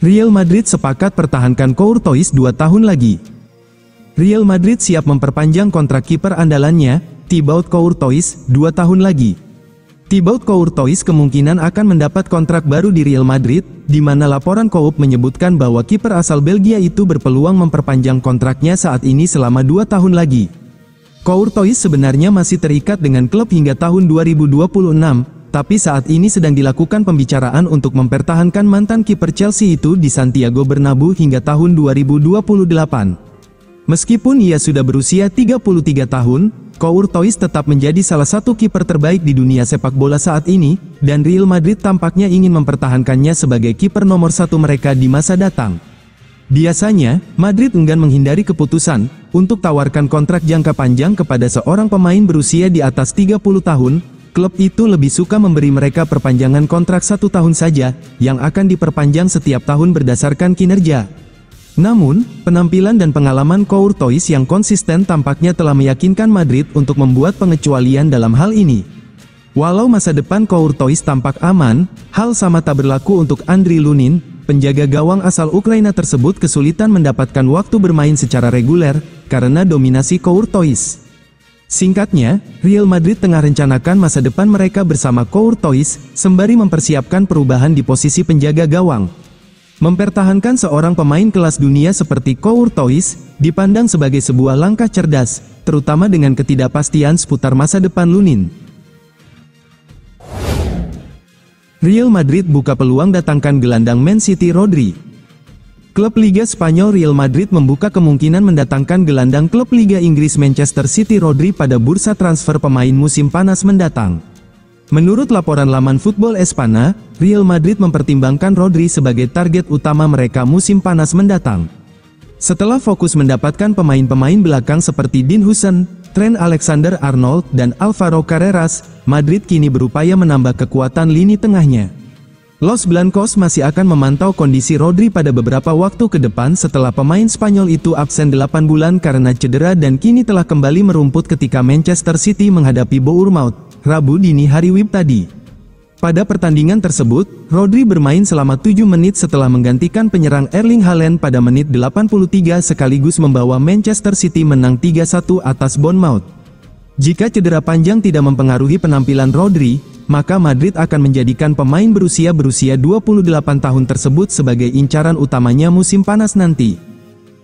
Real Madrid sepakat pertahankan Courtois 2 tahun lagi. Real Madrid siap memperpanjang kontrak kiper andalannya, Thibaut Courtois, 2 tahun lagi. Thibaut Courtois kemungkinan akan mendapat kontrak baru di Real Madrid, di mana laporan Coop menyebutkan bahwa kiper asal Belgia itu berpeluang memperpanjang kontraknya saat ini selama 2 tahun lagi. Courtois sebenarnya masih terikat dengan klub hingga tahun 2026, tapi saat ini sedang dilakukan pembicaraan untuk mempertahankan mantan kiper Chelsea itu di Santiago Bernabeu hingga tahun 2028. Meskipun ia sudah berusia 33 tahun, Courtois tetap menjadi salah satu kiper terbaik di dunia sepak bola saat ini, dan Real Madrid tampaknya ingin mempertahankannya sebagai kiper nomor 1 mereka di masa datang. Biasanya, Madrid enggan menghindari keputusan untuk tawarkan kontrak jangka panjang kepada seorang pemain berusia di atas 30 tahun, klub itu lebih suka memberi mereka perpanjangan kontrak 1 tahun saja, yang akan diperpanjang setiap tahun berdasarkan kinerja. Namun, penampilan dan pengalaman Courtois yang konsisten tampaknya telah meyakinkan Madrid untuk membuat pengecualian dalam hal ini. Walau masa depan Courtois tampak aman, hal sama tak berlaku untuk Andriy Lunin, penjaga gawang asal Ukraina tersebut kesulitan mendapatkan waktu bermain secara reguler, karena dominasi Courtois. Singkatnya, Real Madrid tengah rencanakan masa depan mereka bersama Courtois, sembari mempersiapkan perubahan di posisi penjaga gawang. Mempertahankan seorang pemain kelas dunia seperti Courtois, dipandang sebagai sebuah langkah cerdas, terutama dengan ketidakpastian seputar masa depan Lunin. Real Madrid buka peluang datangkan gelandang Man City Rodri. Klub Liga Spanyol Real Madrid membuka kemungkinan mendatangkan gelandang klub Liga Inggris Manchester City Rodri pada bursa transfer pemain musim panas mendatang. Menurut laporan laman Football Espana, Real Madrid mempertimbangkan Rodri sebagai target utama mereka musim panas mendatang. Setelah fokus mendapatkan pemain-pemain belakang seperti Dean Huijsen, Trent Alexander-Arnold, dan Alvaro Carreras, Madrid kini berupaya menambah kekuatan lini tengahnya. Los Blancos masih akan memantau kondisi Rodri pada beberapa waktu ke depan setelah pemain Spanyol itu absen 8 bulan karena cedera dan kini telah kembali merumput ketika Manchester City menghadapi Bournemouth, Rabu dini hari WIB tadi. Pada pertandingan tersebut, Rodri bermain selama 7 menit setelah menggantikan penyerang Erling Haaland pada menit 83 sekaligus membawa Manchester City menang 3-1 atas Bournemouth. Jika cedera panjang tidak mempengaruhi penampilan Rodri, maka Madrid akan menjadikan pemain berusia 28 tahun tersebut sebagai incaran utamanya musim panas nanti.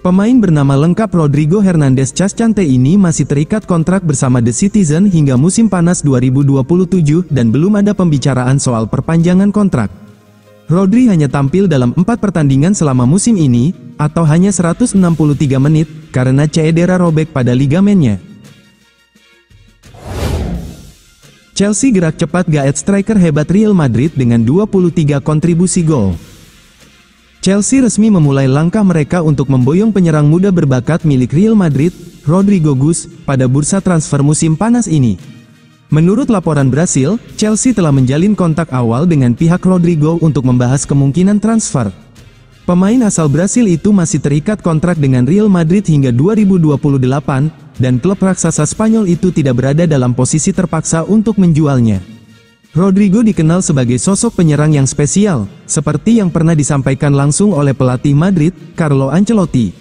Pemain bernama lengkap Rodrigo Hernández Cascante ini masih terikat kontrak bersama The Citizen hingga musim panas 2027 dan belum ada pembicaraan soal perpanjangan kontrak. Rodri hanya tampil dalam 4 pertandingan selama musim ini, atau hanya 163 menit, karena cedera robek pada ligamennya. Chelsea gerak cepat gaet striker hebat Real Madrid dengan 23 kontribusi gol. Chelsea resmi memulai langkah mereka untuk memboyong penyerang muda berbakat milik Real Madrid, Rodrigo Gus, pada bursa transfer musim panas ini. Menurut laporan Brasil, Chelsea telah menjalin kontak awal dengan pihak Rodrigo untuk membahas kemungkinan transfer. Pemain asal Brasil itu masih terikat kontrak dengan Real Madrid hingga 2028, dan klub raksasa Spanyol itu tidak berada dalam posisi terpaksa untuk menjualnya. Rodrigo dikenal sebagai sosok penyerang yang spesial, seperti yang pernah disampaikan langsung oleh pelatih Madrid, Carlo Ancelotti.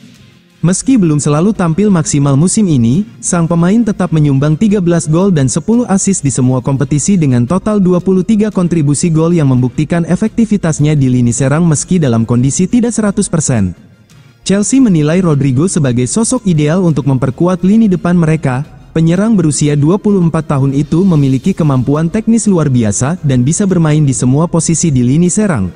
Meski belum selalu tampil maksimal musim ini, sang pemain tetap menyumbang 13 gol dan 10 assist di semua kompetisi dengan total 23 kontribusi gol yang membuktikan efektivitasnya di lini serang meski dalam kondisi tidak 100%. Chelsea menilai Rodrigo sebagai sosok ideal untuk memperkuat lini depan mereka. Penyerang berusia 24 tahun itu memiliki kemampuan teknis luar biasa dan bisa bermain di semua posisi di lini serang.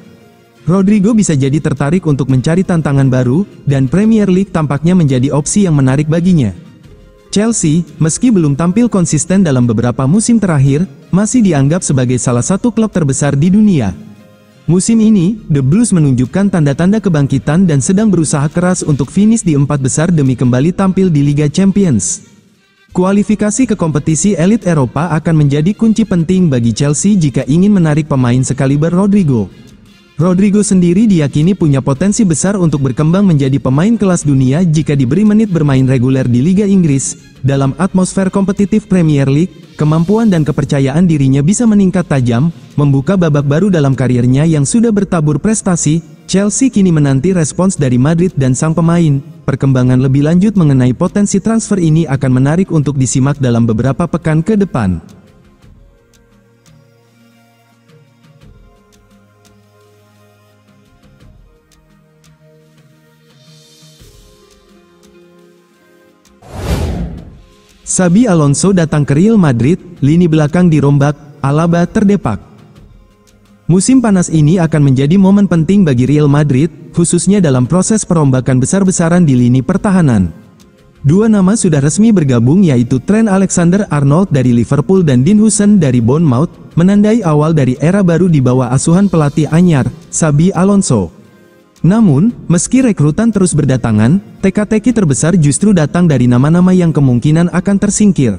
Rodrigo bisa jadi tertarik untuk mencari tantangan baru, dan Premier League tampaknya menjadi opsi yang menarik baginya. Chelsea, meski belum tampil konsisten dalam beberapa musim terakhir, masih dianggap sebagai salah satu klub terbesar di dunia. Musim ini, The Blues menunjukkan tanda-tanda kebangkitan dan sedang berusaha keras untuk finish di 4 besar demi kembali tampil di Liga Champions. Kualifikasi ke kompetisi elit Eropa akan menjadi kunci penting bagi Chelsea jika ingin menarik pemain sekaliber Rodrigo. Rodrigo sendiri diyakini punya potensi besar untuk berkembang menjadi pemain kelas dunia jika diberi menit bermain reguler di Liga Inggris. Dalam atmosfer kompetitif Premier League, kemampuan dan kepercayaan dirinya bisa meningkat tajam, membuka babak baru dalam karirnya yang sudah bertabur prestasi. Chelsea kini menanti respons dari Madrid dan sang pemain. Perkembangan lebih lanjut mengenai potensi transfer ini akan menarik untuk disimak dalam beberapa pekan ke depan. Xabi Alonso datang ke Real Madrid, lini belakang dirombak, Alaba terdepak. Musim panas ini akan menjadi momen penting bagi Real Madrid, khususnya dalam proses perombakan besar-besaran di lini pertahanan. Dua nama sudah resmi bergabung yaitu Trent Alexander-Arnold dari Liverpool dan Dean Huijsen dari Bournemouth, menandai awal dari era baru di bawah asuhan pelatih anyar, Xabi Alonso. Namun, meski rekrutan terus berdatangan, teka-teki terbesar justru datang dari nama-nama yang kemungkinan akan tersingkir.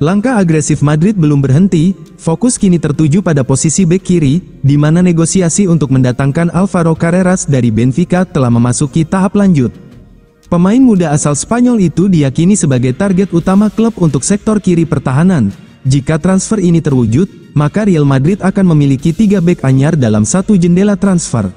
Langkah agresif Madrid belum berhenti, fokus kini tertuju pada posisi bek kiri, di mana negosiasi untuk mendatangkan Alvaro Carreras dari Benfica telah memasuki tahap lanjut. Pemain muda asal Spanyol itu diyakini sebagai target utama klub untuk sektor kiri pertahanan. Jika transfer ini terwujud, maka Real Madrid akan memiliki 3 bek anyar dalam satu jendela transfer.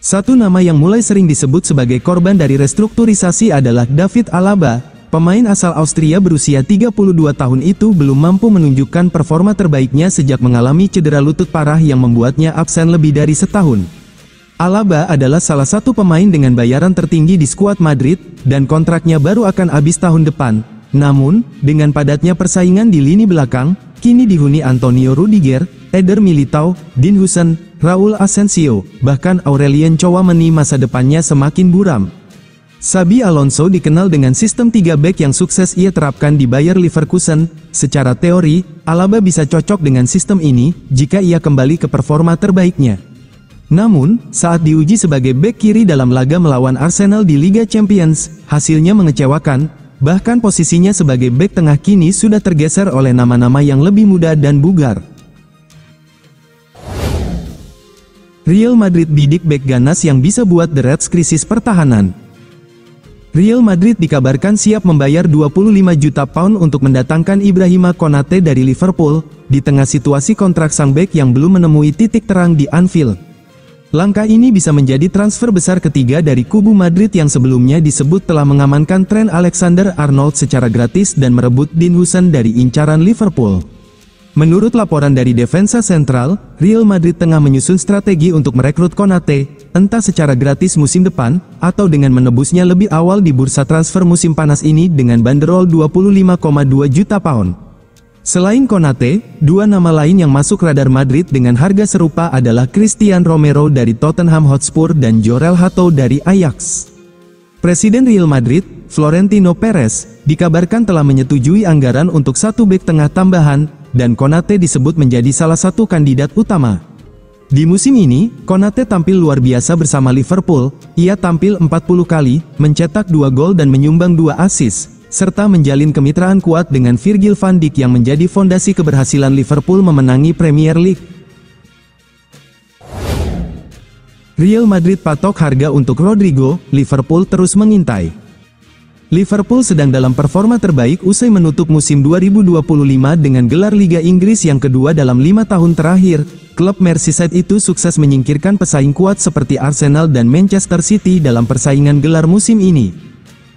Satu nama yang mulai sering disebut sebagai korban dari restrukturisasi adalah David Alaba. Pemain asal Austria berusia 32 tahun itu belum mampu menunjukkan performa terbaiknya sejak mengalami cedera lutut parah yang membuatnya absen lebih dari setahun. Alaba adalah salah satu pemain dengan bayaran tertinggi di skuad Madrid, dan kontraknya baru akan habis tahun depan. Namun, dengan padatnya persaingan di lini belakang, kini dihuni Antonio Rudiger, Eder Militao, Dean Huijsen, Raul Asensio, bahkan Aurelien Tchouameni masa depannya semakin buram. Xabi Alonso dikenal dengan sistem 3 bek yang sukses ia terapkan di Bayer Leverkusen. Secara teori, Alaba bisa cocok dengan sistem ini jika ia kembali ke performa terbaiknya. Namun, saat diuji sebagai bek kiri dalam laga melawan Arsenal di Liga Champions, hasilnya mengecewakan. Bahkan posisinya sebagai bek tengah kini sudah tergeser oleh nama-nama yang lebih muda dan bugar. Real Madrid bidik bek ganas yang bisa buat The Reds krisis pertahanan. Real Madrid dikabarkan siap membayar 25 juta pound untuk mendatangkan Ibrahima Konate dari Liverpool, di tengah situasi kontrak sang bek yang belum menemui titik terang di Anfield. Langkah ini bisa menjadi transfer besar ketiga dari kubu Madrid yang sebelumnya disebut telah mengamankan Trent Alexander-Arnold secara gratis dan merebut Dean Huijsen dari incaran Liverpool. Menurut laporan dari Defensa Central, Real Madrid tengah menyusun strategi untuk merekrut Konate, entah secara gratis musim depan, atau dengan menebusnya lebih awal di bursa transfer musim panas ini dengan banderol 25,2 juta pound. Selain Konate, dua nama lain yang masuk radar Madrid dengan harga serupa adalah Christian Romero dari Tottenham Hotspur dan Jorel Hato dari Ajax. Presiden Real Madrid, Florentino Perez, dikabarkan telah menyetujui anggaran untuk satu bek tengah tambahan, dan Konate disebut menjadi salah satu kandidat utama. Di musim ini, Konate tampil luar biasa bersama Liverpool. Ia tampil 40 kali, mencetak 2 gol dan menyumbang 2 assist, serta menjalin kemitraan kuat dengan Virgil van Dijk yang menjadi fondasi keberhasilan Liverpool memenangi Premier League. Real Madrid patok harga untuk Rodrigo, Liverpool terus mengintai. Liverpool sedang dalam performa terbaik usai menutup musim 2025 dengan gelar Liga Inggris yang kedua dalam 5 tahun terakhir. Klub Merseyside itu sukses menyingkirkan pesaing kuat seperti Arsenal dan Manchester City dalam persaingan gelar musim ini.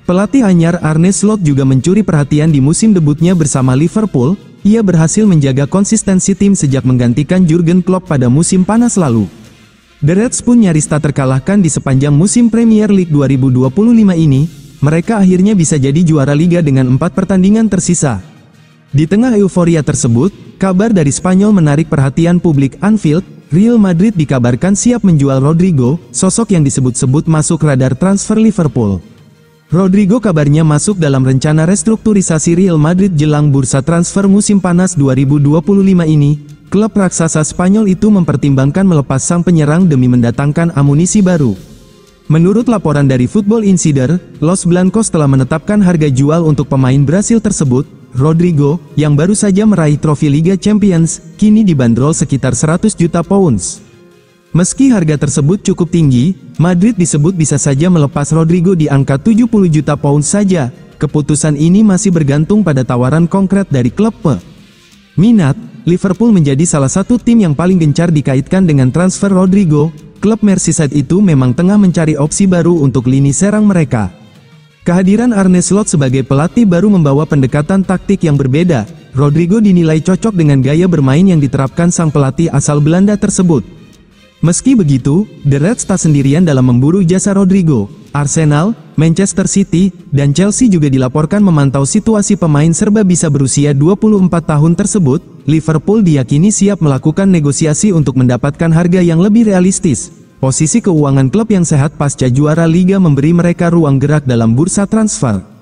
Pelatih anyar Arne Slot juga mencuri perhatian di musim debutnya bersama Liverpool. Ia berhasil menjaga konsistensi tim sejak menggantikan Jurgen Klopp pada musim panas lalu. The Reds pun nyaris tak terkalahkan di sepanjang musim Premier League 2025 ini. Mereka akhirnya bisa jadi juara liga dengan 4 pertandingan tersisa. Di tengah euforia tersebut, kabar dari Spanyol menarik perhatian publik Anfield. Real Madrid dikabarkan siap menjual Rodrigo, sosok yang disebut-sebut masuk radar transfer Liverpool. Rodrigo kabarnya masuk dalam rencana restrukturisasi Real Madrid jelang bursa transfer musim panas 2025 ini. Klub raksasa Spanyol itu mempertimbangkan melepas sang penyerang demi mendatangkan amunisi baru. Menurut laporan dari Football Insider, Los Blancos telah menetapkan harga jual untuk pemain Brasil tersebut. Rodrigo, yang baru saja meraih trofi Liga Champions, kini dibanderol sekitar 100 juta pounds. Meski harga tersebut cukup tinggi, Madrid disebut bisa saja melepas Rodrigo di angka 70 juta pound saja. Keputusan ini masih bergantung pada tawaran konkret dari klub peminat. Liverpool menjadi salah satu tim yang paling gencar dikaitkan dengan transfer Rodrigo. Klub Merseyside itu memang tengah mencari opsi baru untuk lini serang mereka. Kehadiran Arne Slot sebagai pelatih baru membawa pendekatan taktik yang berbeda. Rodrigo dinilai cocok dengan gaya bermain yang diterapkan sang pelatih asal Belanda tersebut. Meski begitu, The Reds tak sendirian dalam memburu jasa Rodrigo. Arsenal, Manchester City, dan Chelsea juga dilaporkan memantau situasi pemain serba bisa berusia 24 tahun tersebut. Liverpool diyakini siap melakukan negosiasi untuk mendapatkan harga yang lebih realistis. Posisi keuangan klub yang sehat pasca juara Liga memberi mereka ruang gerak dalam bursa transfer.